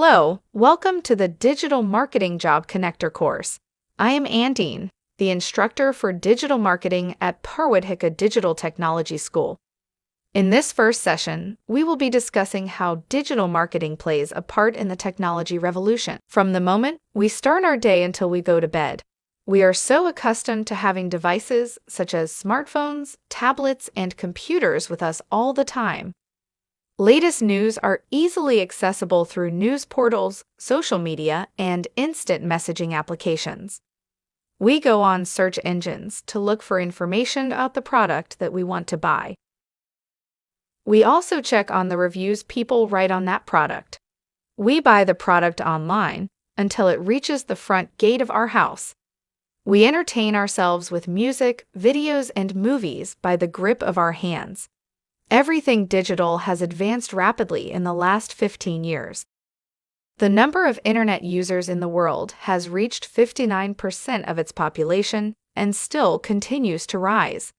Hello, welcome to the Digital Marketing Job Connector course. I am Andine, the instructor for digital marketing at Parwadhika Digital Technology School. In this first session, we will be discussing how digital marketing plays a part in the technology revolution. From the moment we start our day until we go to bed, we are so accustomed to having devices such as smartphones, tablets, and computers with us all the time. Latest news are easily accessible through news portals, social media, and instant messaging applications. We go on search engines to look for information about the product that we want to buy. We also check on the reviews people write on that product. We buy the product online until it reaches the front gate of our house. We entertain ourselves with music, videos, and movies by the grip of our hands. Everything digital has advanced rapidly in the last 15 years. The number of internet users in the world has reached 59% of its population and still continues to rise.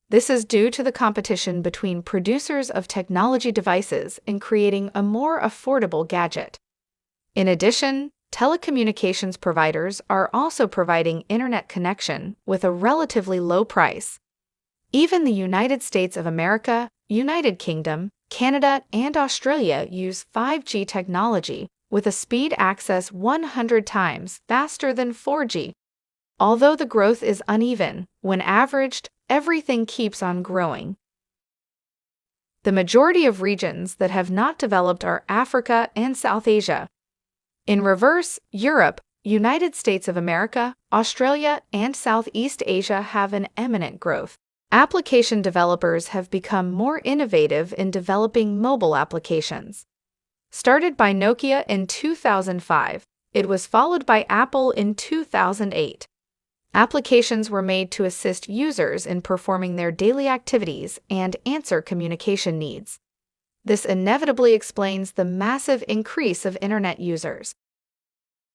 This is due to the competition between producers of technology devices in creating a more affordable gadget. In addition, telecommunications providers are also providing internet connection with a relatively low price. Even the United States of America, United Kingdom, Canada, and Australia use 5G technology with a speed access 100 times faster than 4G. Although the growth is uneven, when averaged, everything keeps on growing. The majority of regions that have not developed are Africa and South Asia. In reverse, Europe, United States of America, Australia, and Southeast Asia have an eminent growth. Application developers have become more innovative in developing mobile applications. Started by Nokia in 2005, it was followed by Apple in 2008. Applications were made to assist users in performing their daily activities and answer communication needs. This inevitably explains the massive increase of internet users.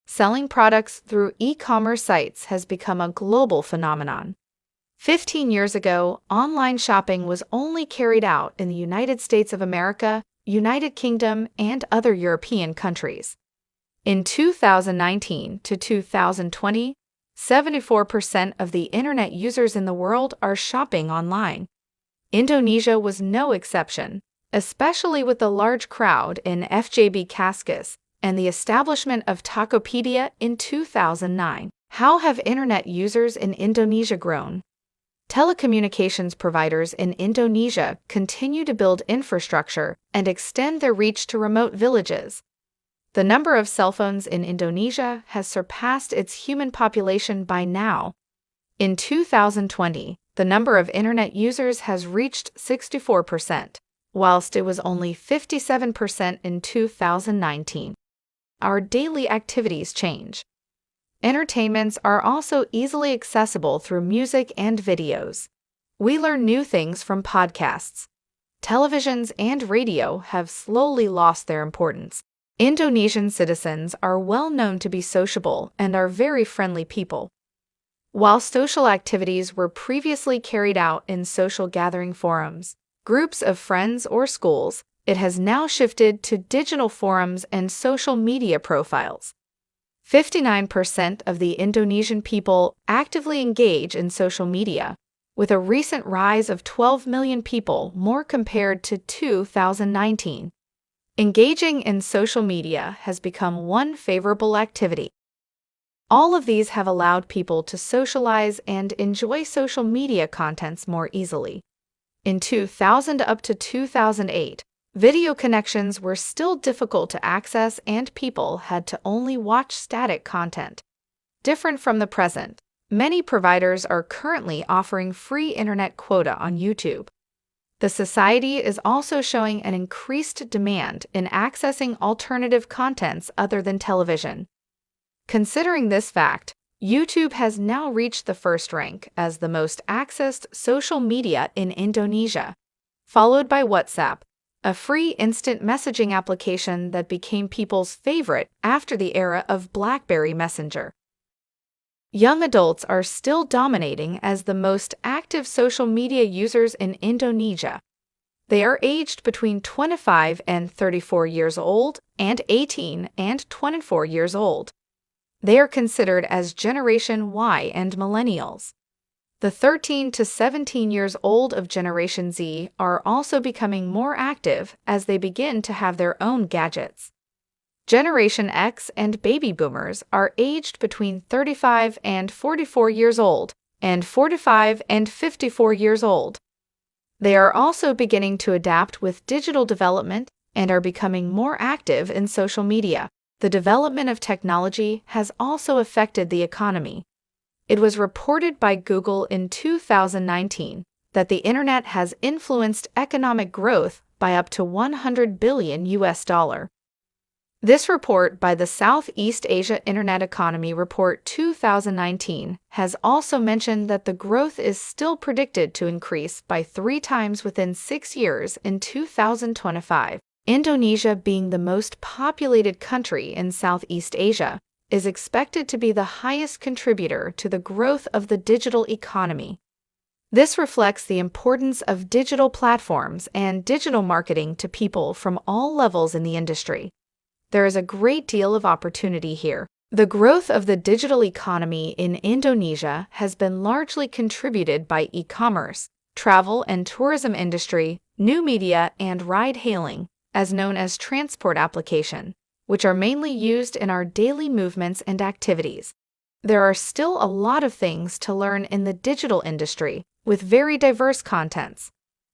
Selling products through e-commerce sites has become a global phenomenon. 15 years ago, online shopping was only carried out in the United States of America, United Kingdom, and other European countries. In 2019 to 2020, 74% of the internet users in the world are shopping online. Indonesia was no exception, especially with the large crowd in FJB Kaskus and the establishment of Tokopedia in 2009. How have internet users in Indonesia grown? Telecommunications providers in Indonesia continue to build infrastructure and extend their reach to remote villages. The number of cell phones in Indonesia has surpassed its human population by now. In 2020, the number of internet users has reached 64%, whilst it was only 57% in 2019. Our daily activities change. Entertainments are also easily accessible through music and videos. We learn new things from podcasts. Televisions and radio have slowly lost their importance. Indonesian citizens are well known to be sociable and are very friendly people. While social activities were previously carried out in social gathering forums, groups of friends or schools, it has now shifted to digital forums and social media profiles. 59% of the Indonesian people actively engage in social media, with a recent rise of 12 million people more compared to 2019. Engaging in social media has become one favorable activity. All of these have allowed people to socialize and enjoy social media contents more easily. In 2000 up to 2008, video connections were still difficult to access and people had to only watch static content. Different from the present, many providers are currently offering free internet quota on YouTube. The society is also showing an increased demand in accessing alternative contents other than television. Considering this fact, YouTube has now reached the first rank as the most accessed social media in Indonesia, followed by WhatsApp, a free instant messaging application that became people's favorite after the era of BlackBerry Messenger. Young adults are still dominating as the most active social media users in Indonesia. They are aged between 25 and 34 years old and 18 and 24 years old. They are considered as Generation Y and Millennials. The 13 to 17 years old of Generation Z are also becoming more active as they begin to have their own gadgets. Generation X and Baby Boomers are aged between 35 and 44 years old and 45 and 54 years old. They are also beginning to adapt with digital development and are becoming more active in social media. The development of technology has also affected the economy. It was reported by Google in 2019 that the internet has influenced economic growth by up to $100 billion. This report by the Southeast Asia Internet Economy Report 2019 has also mentioned that the growth is still predicted to increase by 3 times within 6 years in 2025. Indonesia, being the most populated country in Southeast Asia, is expected to be the highest contributor to the growth of the digital economy. This reflects the importance of digital platforms and digital marketing to people from all levels in the industry. There is a great deal of opportunity here. The growth of the digital economy in Indonesia has been largely contributed by e-commerce, travel and tourism industry, new media, and ride-hailing, as known as transport application, which are mainly used in our daily movements and activities. There are still a lot of things to learn in the digital industry, with very diverse contents.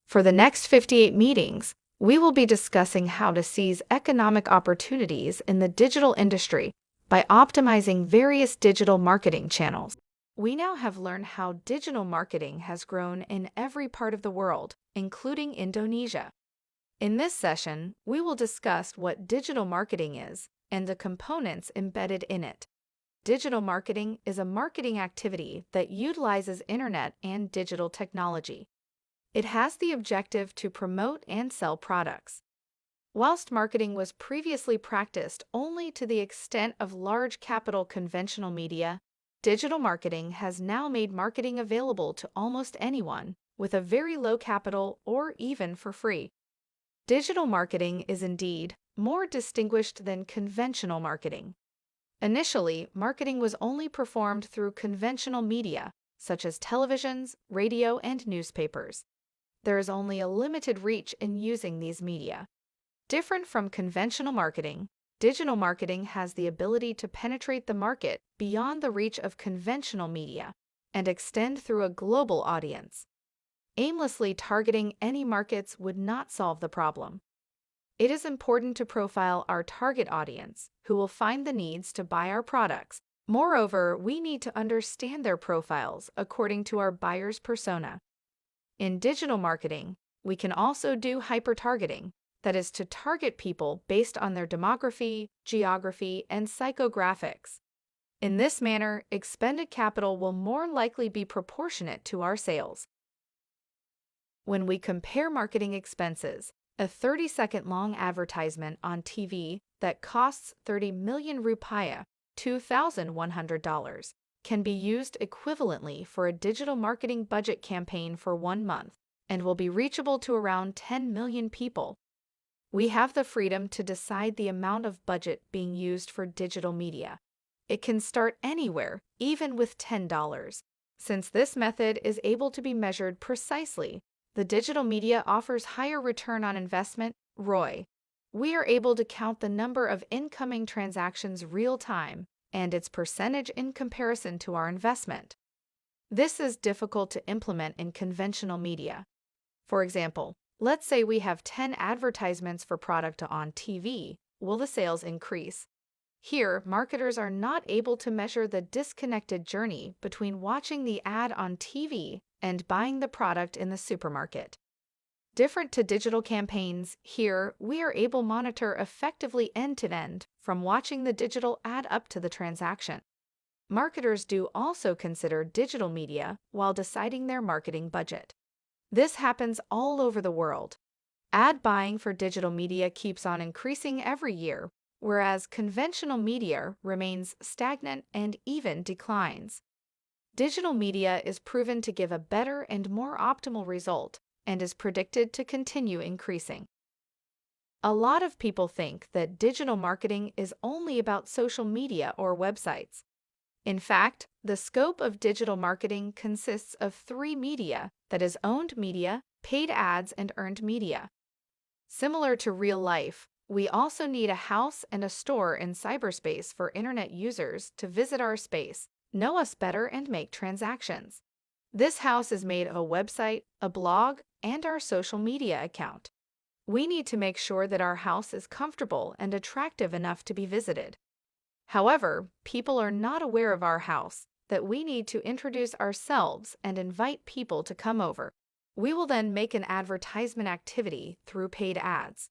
For the next 58 meetings, we will be discussing how to seize economic opportunities in the digital industry by optimizing various digital marketing channels. We now have learned how digital marketing has grown in every part of the world, including Indonesia. In this session, we will discuss what digital marketing is and the components embedded in it. Digital marketing is a marketing activity that utilizes internet and digital technology. It has the objective to promote and sell products. Whilst marketing was previously practiced only to the extent of large capital conventional media, digital marketing has now made marketing available to almost anyone with a very low capital or even for free. Digital marketing is indeed more distinguished than conventional marketing. Initially, marketing was only performed through conventional media, such as televisions, radio, and newspapers. There is only a limited reach in using these media. Different from conventional marketing, digital marketing has the ability to penetrate the market beyond the reach of conventional media and extend through a global audience. Aimlessly targeting any markets would not solve the problem. It is important to profile our target audience, who will find the needs to buy our products. Moreover, we need to understand their profiles according to our buyer's persona. In digital marketing, we can also do hyper-targeting, that is to target people based on their demography, geography, and psychographics. In this manner, expended capital will more likely be proportionate to our sales. When we compare marketing expenses, a 30-second long advertisement on TV that costs 30 million rupiah, $2,100, can be used equivalently for a digital marketing budget campaign for 1 month and will be reachable to around 10 million people. We have the freedom to decide the amount of budget being used for digital media. It can start anywhere, even with $10. Since this method is able to be measured precisely, the digital media offers higher return on investment, ROI. We are able to count the number of incoming transactions real-time and its percentage in comparison to our investment. This is difficult to implement in conventional media. For example, let's say we have 10 advertisements for product on TV. Will the sales increase? Here, marketers are not able to measure the disconnected journey between watching the ad on TV and buying the product in the supermarket. Different to digital campaigns, here we are able to monitor effectively end-to-end from watching the digital ad up to the transaction. Marketers do also consider digital media while deciding their marketing budget. This happens all over the world. Ad buying for digital media keeps on increasing every year, whereas conventional media remains stagnant and even declines. Digital media is proven to give a better and more optimal result and is predicted to continue increasing. A lot of people think that digital marketing is only about social media or websites. In fact, the scope of digital marketing consists of three media, that is, owned media, paid ads, and earned media. Similar to real life, we also need a house and a store in cyberspace for internet users to visit our space, know us better, and make transactions. This house is made of a website, a blog, and our social media account. We need to make sure that our house is comfortable and attractive enough to be visited. However, people are not aware of our house, that we need to introduce ourselves and invite people to come over. We will then make an advertisement activity through paid ads.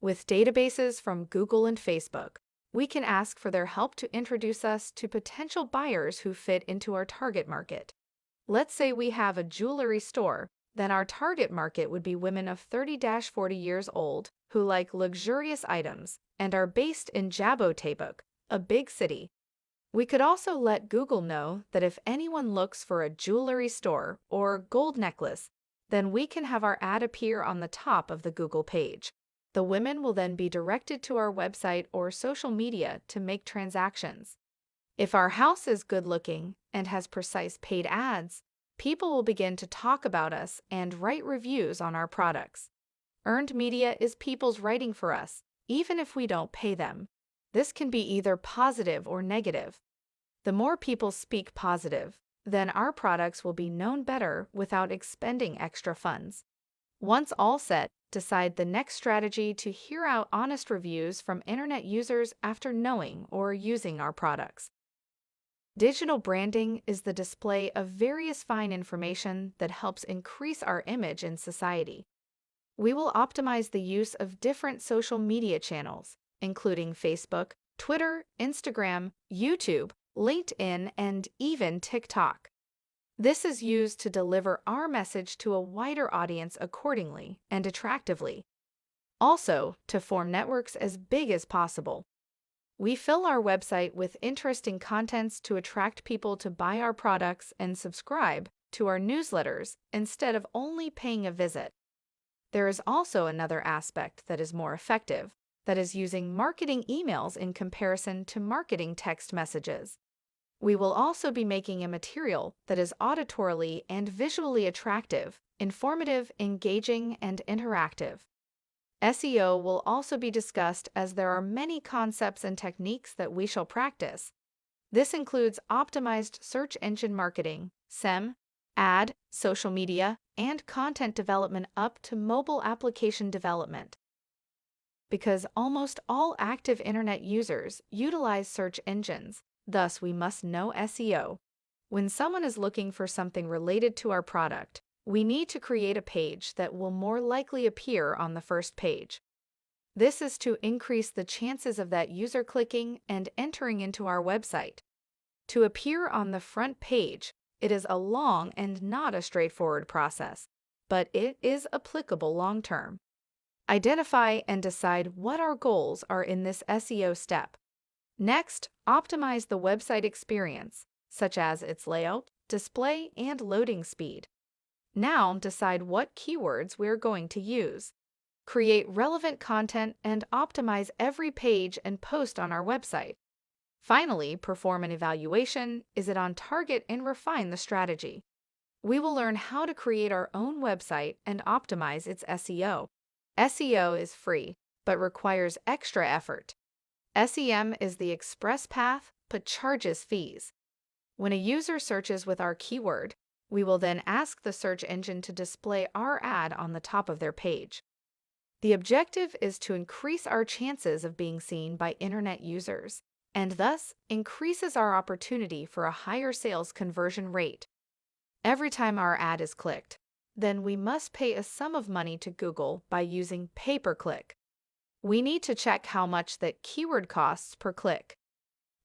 With databases from Google and Facebook, we can ask for their help to introduce us to potential buyers who fit into our target market. Let's say we have a jewelry store, then our target market would be women of 30-40 years old who like luxurious items and are based in Jabotabok, a big city. We could also let Google know that if anyone looks for a jewelry store or gold necklace, then we can have our ad appear on the top of the Google page. The women will then be directed to our website or social media to make transactions. If our house is good-looking and has precise paid ads, people will begin to talk about us and write reviews on our products. Earned media is people's writing for us, even if we don't pay them. This can be either positive or negative. The more people speak positive, then our products will be known better without expending extra funds. Once all set, decide the next strategy to hear out honest reviews from internet users after knowing or using our products. Digital branding is the display of various fine information that helps increase our image in society. We will optimize the use of different social media channels, including Facebook, Twitter, Instagram, YouTube, LinkedIn, and even TikTok. This is used to deliver our message to a wider audience accordingly and attractively. Also, to form networks as big as possible. We fill our website with interesting contents to attract people to buy our products and subscribe to our newsletters instead of only paying a visit. There is also another aspect that is more effective, that is using marketing emails in comparison to marketing text messages. We will also be making a material that is auditorily and visually attractive, informative, engaging, and interactive. SEO will also be discussed as there are many concepts and techniques that we shall practice. This includes optimized search engine marketing, SEM, ad, social media, and content development up to mobile application development. Because almost all active internet users utilize search engines, thus we must know SEO. When someone is looking for something related to our product, we need to create a page that will more likely appear on the first page. This is to increase the chances of that user clicking and entering into our website. To appear on the front page, it is a long and not a straightforward process, but it is applicable long-term. Identify and decide what our goals are in this SEO step. Next, optimize the website experience, such as its layout, display, and loading speed. Now, decide what keywords we're going to use. Create relevant content and optimize every page and post on our website. Finally, perform an evaluation, is it on target, and refine the strategy. We will learn how to create our own website and optimize its SEO. SEO is free, but requires extra effort. SEM is the express path, but charges fees. When a user searches with our keyword, we will then ask the search engine to display our ad on the top of their page. The objective is to increase our chances of being seen by internet users, and thus increases our opportunity for a higher sales conversion rate. Every time our ad is clicked, then we must pay a sum of money to Google by using pay-per-click. We need to check how much that keyword costs per click.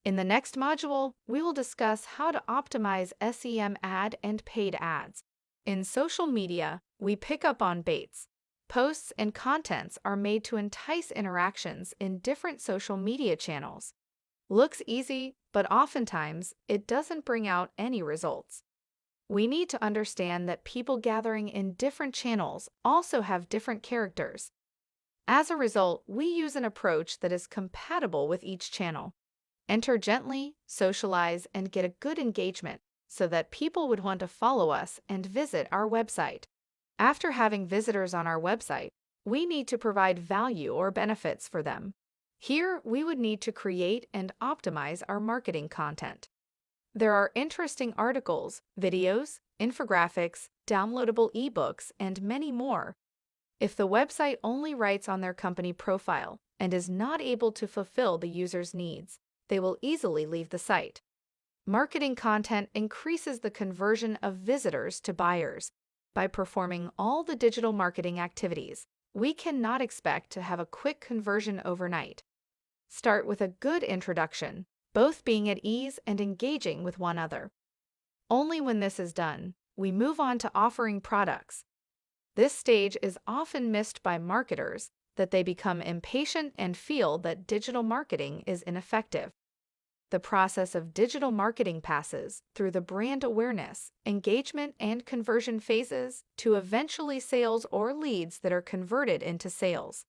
In the next module, we will discuss how to optimize SEM ad and paid ads. In social media, we pick up on baits. Posts and contents are made to entice interactions in different social media channels. Looks easy, but oftentimes it doesn't bring out any results. We need to understand that people gathering in different channels also have different characters. As a result, we use an approach that is compatible with each channel. Enter gently, socialize, and get a good engagement so that people would want to follow us and visit our website. After having visitors on our website, we need to provide value or benefits for them. Here, we would need to create and optimize our marketing content. There are interesting articles, videos, infographics, downloadable ebooks, and many more. If the website only writes on their company profile and is not able to fulfill the user's needs, they will easily leave the site. Marketing content increases the conversion of visitors to buyers. By performing all the digital marketing activities, we cannot expect to have a quick conversion overnight. Start with a good introduction, both being at ease and engaging with one another. Only when this is done, we move on to offering products. This stage is often missed by marketers, that they become impatient and feel that digital marketing is ineffective. The process of digital marketing passes through the brand awareness, engagement, and conversion phases to eventually sales or leads that are converted into sales.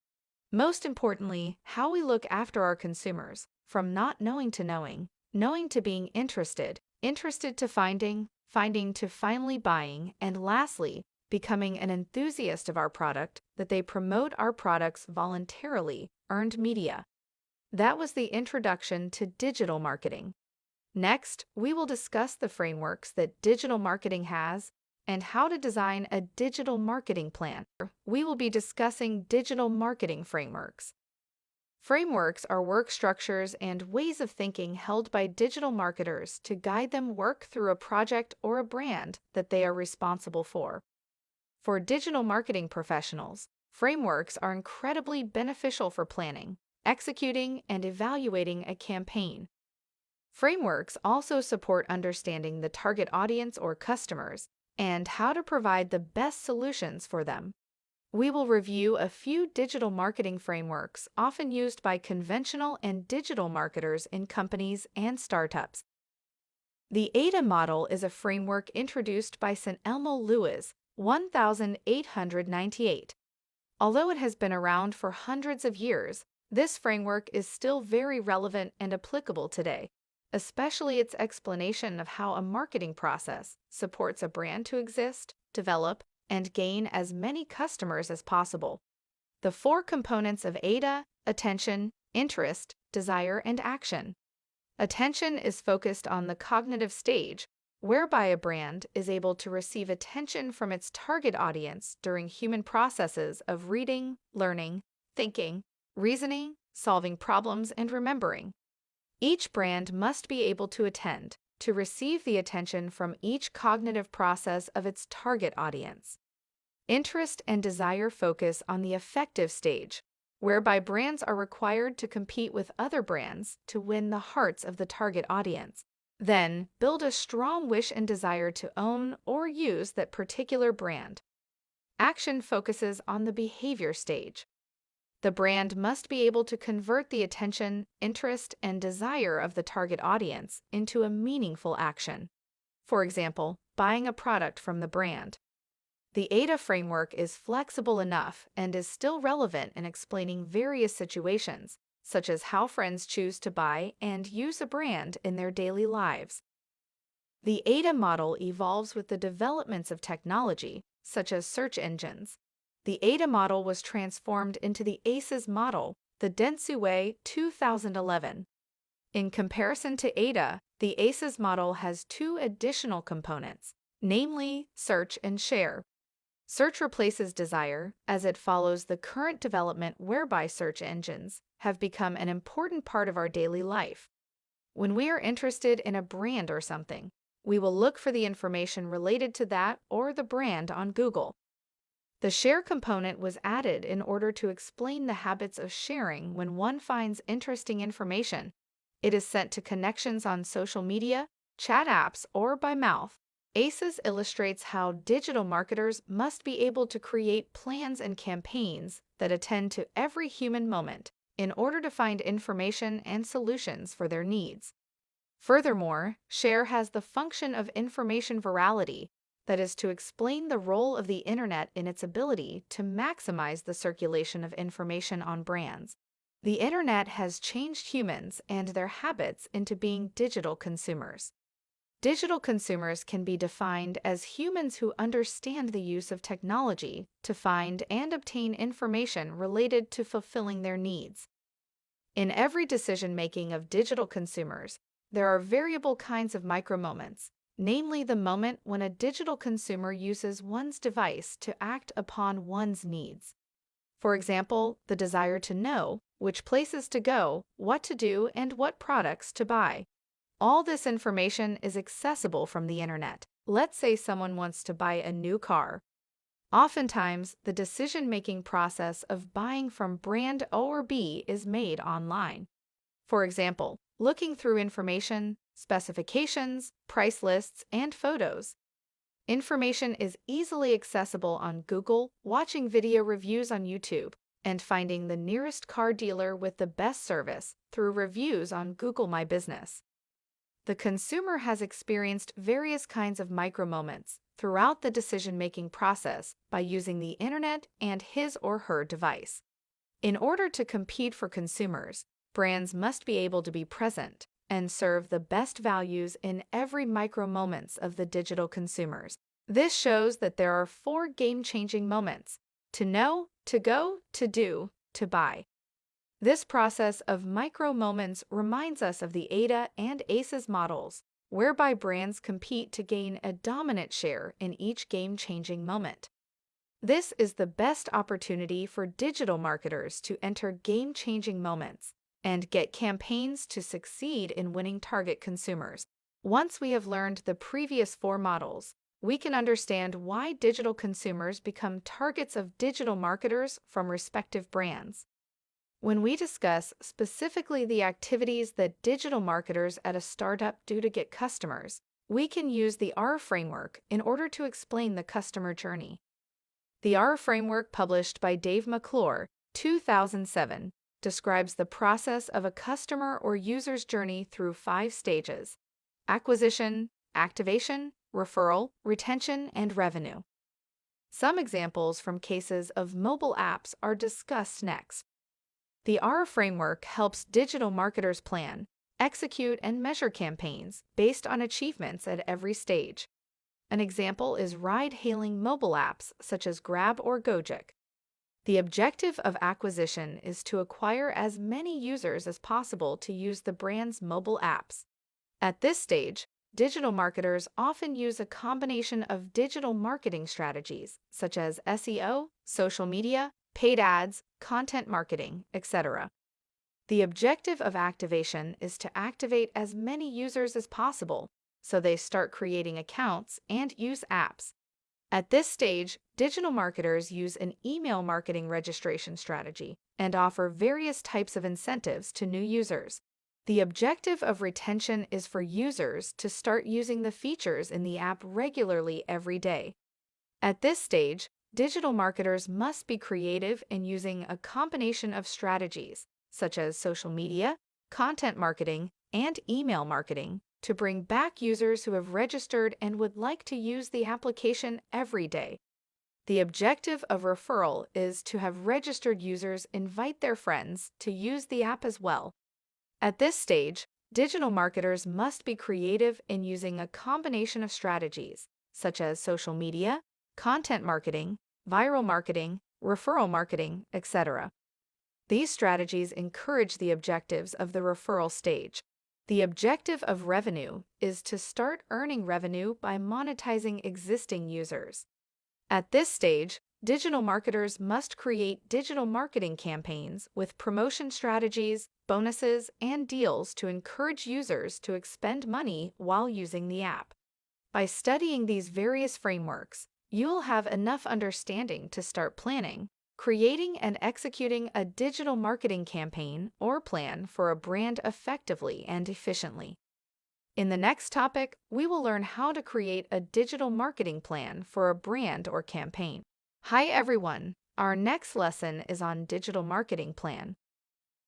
Most importantly, how we look after our consumers, from not knowing to knowing, knowing to being interested, interested to finding, finding to finally buying, and lastly, becoming an enthusiast of our product, that they promote our products voluntarily, earned media. That was the introduction to digital marketing. Next, we will discuss the frameworks that digital marketing has and how to design a digital marketing plan. We will be discussing digital marketing frameworks. Frameworks are work structures and ways of thinking held by digital marketers to guide them work through a project or a brand that they are responsible for. For digital marketing professionals, frameworks are incredibly beneficial for planning, executing, and evaluating a campaign. Frameworks also support understanding the target audience or customers and how to provide the best solutions for them. We will review a few digital marketing frameworks often used by conventional and digital marketers in companies and startups. The AIDA model is a framework introduced by St. Elmo Lewis, 1898. Although it has been around for hundreds of years, this framework is still very relevant and applicable today, especially its explanation of how a marketing process supports a brand to exist, develop, and gain as many customers as possible. The four components of AIDA: attention, interest, desire, and action. Attention is focused on the cognitive stage, whereby a brand is able to receive attention from its target audience during human processes of reading, learning, thinking, reasoning, solving problems, and remembering. Each brand must be able to attend, to receive the attention from each cognitive process of its target audience. Interest and desire focus on the affective stage, whereby brands are required to compete with other brands to win the hearts of the target audience. Then, build a strong wish and desire to own or use that particular brand. Action focuses on the behavior stage. The brand must be able to convert the attention, interest, and desire of the target audience into a meaningful action. For example, buying a product from the brand. The AIDA framework is flexible enough and is still relevant in explaining various situations, such as how friends choose to buy and use a brand in their daily lives. The AIDA model evolves with the developments of technology, such as search engines. The AIDA model was transformed into the ACES model, the Dentsu Way 2011. In comparison to AIDA, the ACES model has two additional components, namely search and share. Search replaces desire, as it follows the current development whereby search engines have become an important part of our daily life. When we are interested in a brand or something, we will look for the information related to that or the brand on Google. The share component was added in order to explain the habits of sharing when one finds interesting information. It is sent to connections on social media, chat apps, or by mouth. ACES illustrates how digital marketers must be able to create plans and campaigns that attend to every human moment in order to find information and solutions for their needs. Furthermore, share has the function of information virality. that is to explain the role of the internet in its ability to maximize the circulation of information on brands. The internet has changed humans and their habits into being digital consumers. Digital consumers can be defined as humans who understand the use of technology to find and obtain information related to fulfilling their needs. In every decision-making of digital consumers, there are variable kinds of micro-moments, namely the moment when a digital consumer uses one's device to act upon one's needs. For example, the desire to know which places to go, what to do, and what products to buy. All this information is accessible from the internet. Let's say someone wants to buy a new car. Oftentimes, the decision-making process of buying from brand A or B is made online. For example, looking through information, specifications, price lists, and photos. Information is easily accessible on Google, watching video reviews on YouTube, and finding the nearest car dealer with the best service through reviews on Google My Business. The consumer has experienced various kinds of micro-moments throughout the decision-making process by using the internet and his or her device. In order to compete for consumers, brands must be able to be present and serve the best values in every micro-moments of the digital consumers. This shows that there are 4 game-changing moments: to know, to go, to do, to buy. This process of micro-moments reminds us of the AIDA and ACEs models, whereby brands compete to gain a dominant share in each game-changing moment. This is the best opportunity for digital marketers to enter game-changing moments and get campaigns to succeed in winning target consumers. Once we have learned the previous 4 models, we can understand why digital consumers become targets of digital marketers from respective brands. When we discuss specifically the activities that digital marketers at a startup do to get customers, we can use the R framework in order to explain the customer journey. The R framework, published by Dave McClure, 2007, describes the process of a customer or user's journey through 5 stages: acquisition, activation, referral, retention, and revenue. Some examples from cases of mobile apps are discussed next. The R framework helps digital marketers plan, execute, and measure campaigns based on achievements at every stage. An example is ride-hailing mobile apps such as Grab or Gojek. The objective of acquisition is to acquire as many users as possible to use the brand's mobile apps. At this stage, digital marketers often use a combination of digital marketing strategies such as SEO, social media, paid ads, content marketing, etc. The objective of activation is to activate as many users as possible, so they start creating accounts and use apps. At this stage, digital marketers use an email marketing registration strategy and offer various types of incentives to new users. The objective of retention is for users to start using the features in the app regularly every day. At this stage, digital marketers must be creative in using a combination of strategies, such as social media, content marketing, and email marketing, to bring back users who have registered and would like to use the application every day. The objective of referral is to have registered users invite their friends to use the app as well. At this stage, digital marketers must be creative in using a combination of strategies, such as social media, content marketing, viral marketing, referral marketing, etc. These strategies encourage the objectives of the referral stage. The objective of revenue is to start earning revenue by monetizing existing users. At this stage, digital marketers must create digital marketing campaigns with promotion strategies, bonuses, and deals to encourage users to expend money while using the app. By studying these various frameworks, you'll have enough understanding to start planning, creating, and executing a digital marketing campaign or plan for a brand effectively and efficiently. In the next topic, we will learn how to create a digital marketing plan for a brand or campaign. Hi everyone! Our next lesson is on digital marketing plan.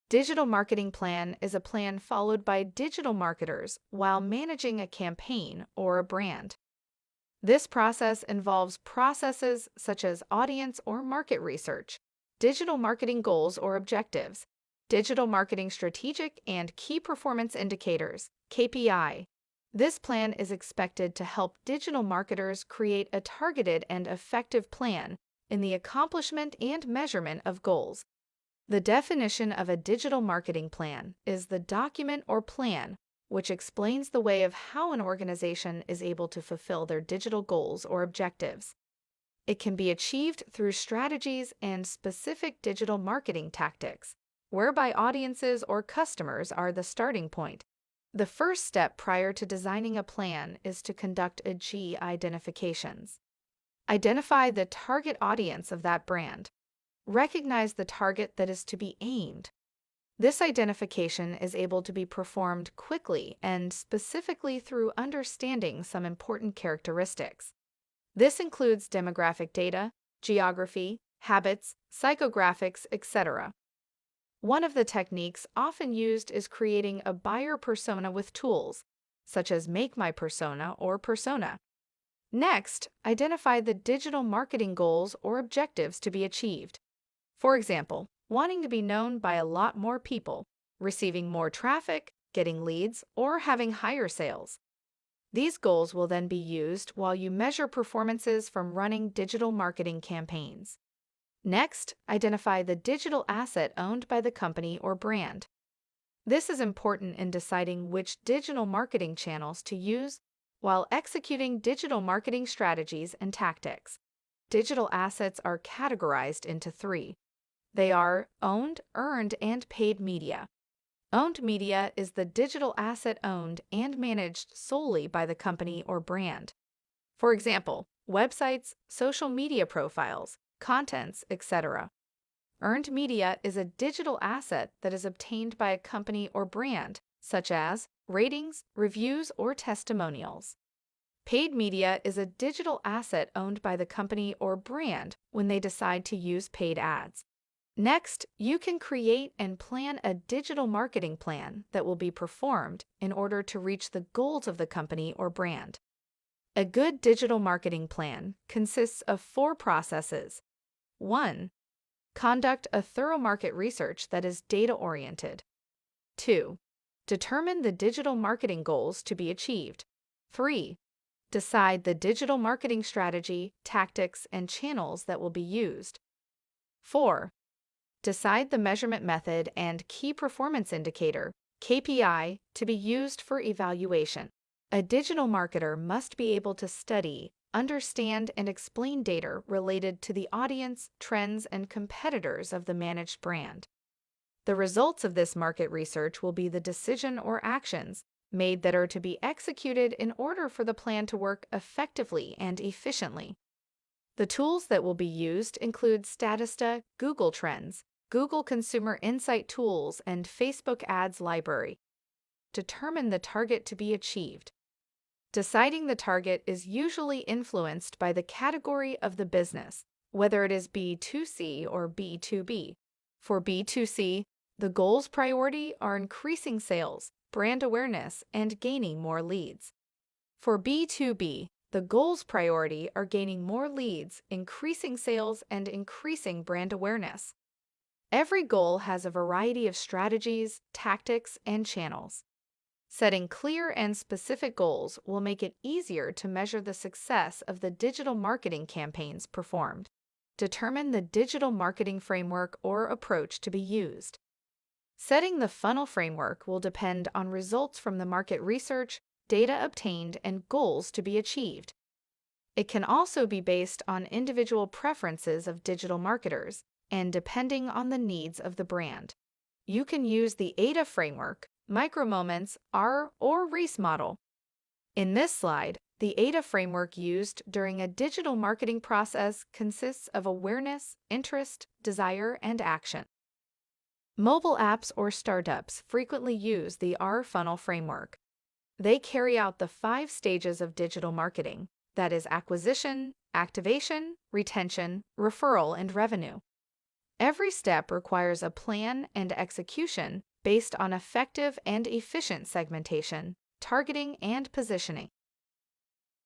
Digital marketing plan is a plan followed by digital marketers while managing a campaign or a brand. This process involves processes such as audience or market research, digital marketing goals or objectives, digital marketing strategic and key performance indicators, KPI. This plan is expected to help digital marketers create a targeted and effective plan in the accomplishment and measurement of goals. The definition of a digital marketing plan is the document or plan which explains the way of how an organization is able to fulfill their digital goals or objectives. It can be achieved through strategies and specific digital marketing tactics, whereby audiences or customers are the starting point. The first step prior to designing a plan is to conduct G identifications. Identify the target audience of that brand. Recognize the target that is to be aimed. This identification is able to be performed quickly and specifically through understanding some important characteristics. This includes demographic data, geography, habits, psychographics, etc. One of the techniques often used is creating a buyer persona with tools, such as Make My Persona or Persona. Next, identify the digital marketing goals or objectives to be achieved. For example, wanting to be known by a lot more people, receiving more traffic, getting leads, or having higher sales. These goals will then be used while you measure performances from running digital marketing campaigns. Next, identify the digital asset owned by the company or brand. This is important in deciding which digital marketing channels to use while executing digital marketing strategies and tactics. Digital assets are categorized into three. They are owned, earned, and paid media. Owned media is the digital asset owned and managed solely by the company or brand. For example, websites, social media profiles, contents, etc. Earned media is a digital asset that is obtained by a company or brand, such as ratings, reviews, or testimonials. Paid media is a digital asset owned by the company or brand when they decide to use paid ads. Next, you can create and plan a digital marketing plan that will be performed in order to reach the goals of the company or brand. A good digital marketing plan consists of 4 processes. 1. Conduct a thorough market research that is data-oriented. 2. Determine the digital marketing goals to be achieved. 3. Decide the digital marketing strategy, tactics, and channels that will be used. 4. Decide the measurement method and key performance indicator, KPI, to be used for evaluation. A digital marketer must be able to study, understand, and explain data related to the audience, trends, and competitors of the managed brand. The results of this market research will be the decision or actions made that are to be executed in order for the plan to work effectively and efficiently. The tools that will be used include Statista, Google Trends, Google Consumer Insight Tools, and Facebook Ads Library. Determine the target to be achieved. Deciding the target is usually influenced by the category of the business, whether it is B2C or B2B. For B2C, the goals priority are increasing sales, brand awareness, and gaining more leads. For B2B, the goals priority are gaining more leads, increasing sales, and increasing brand awareness. Every goal has a variety of strategies, tactics, and channels. Setting clear and specific goals will make it easier to measure the success of the digital marketing campaigns performed. Determine the digital marketing framework or approach to be used. Setting the funnel framework will depend on results from the market research, data obtained, and goals to be achieved. It can also be based on individual preferences of digital marketers and depending on the needs of the brand. You can use the AIDA framework, Micromoments, R, or RACE model. In this slide, the AIDA framework used during a digital marketing process consists of awareness, interest, desire, and action. Mobile apps or startups frequently use the R funnel framework. They carry out the 5 stages of digital marketing, that is acquisition, activation, retention, referral, and revenue. Every step requires a plan and execution based on effective and efficient segmentation, targeting, and positioning.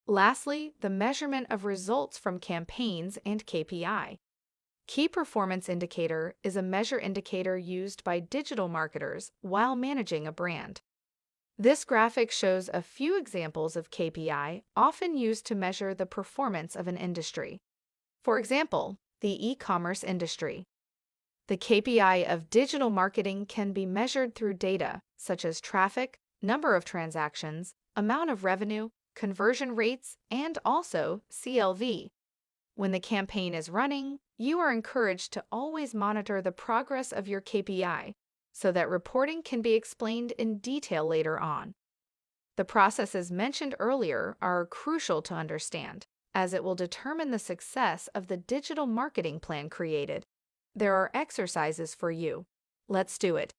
Lastly, the measurement of results from campaigns and KPI. Key Performance Indicator is a measure indicator used by digital marketers while managing a brand. This graphic shows a few examples of KPI often used to measure the performance of an industry. For example, the e-commerce industry. The KPI of digital marketing can be measured through data such as traffic, number of transactions, amount of revenue, conversion rates, and also CLV. When the campaign is running, you are encouraged to always monitor the progress of your KPI so that reporting can be explained in detail later on. The processes mentioned earlier are crucial to understand, as it will determine the success of the digital marketing plan created. There are exercises for you. Let's do it.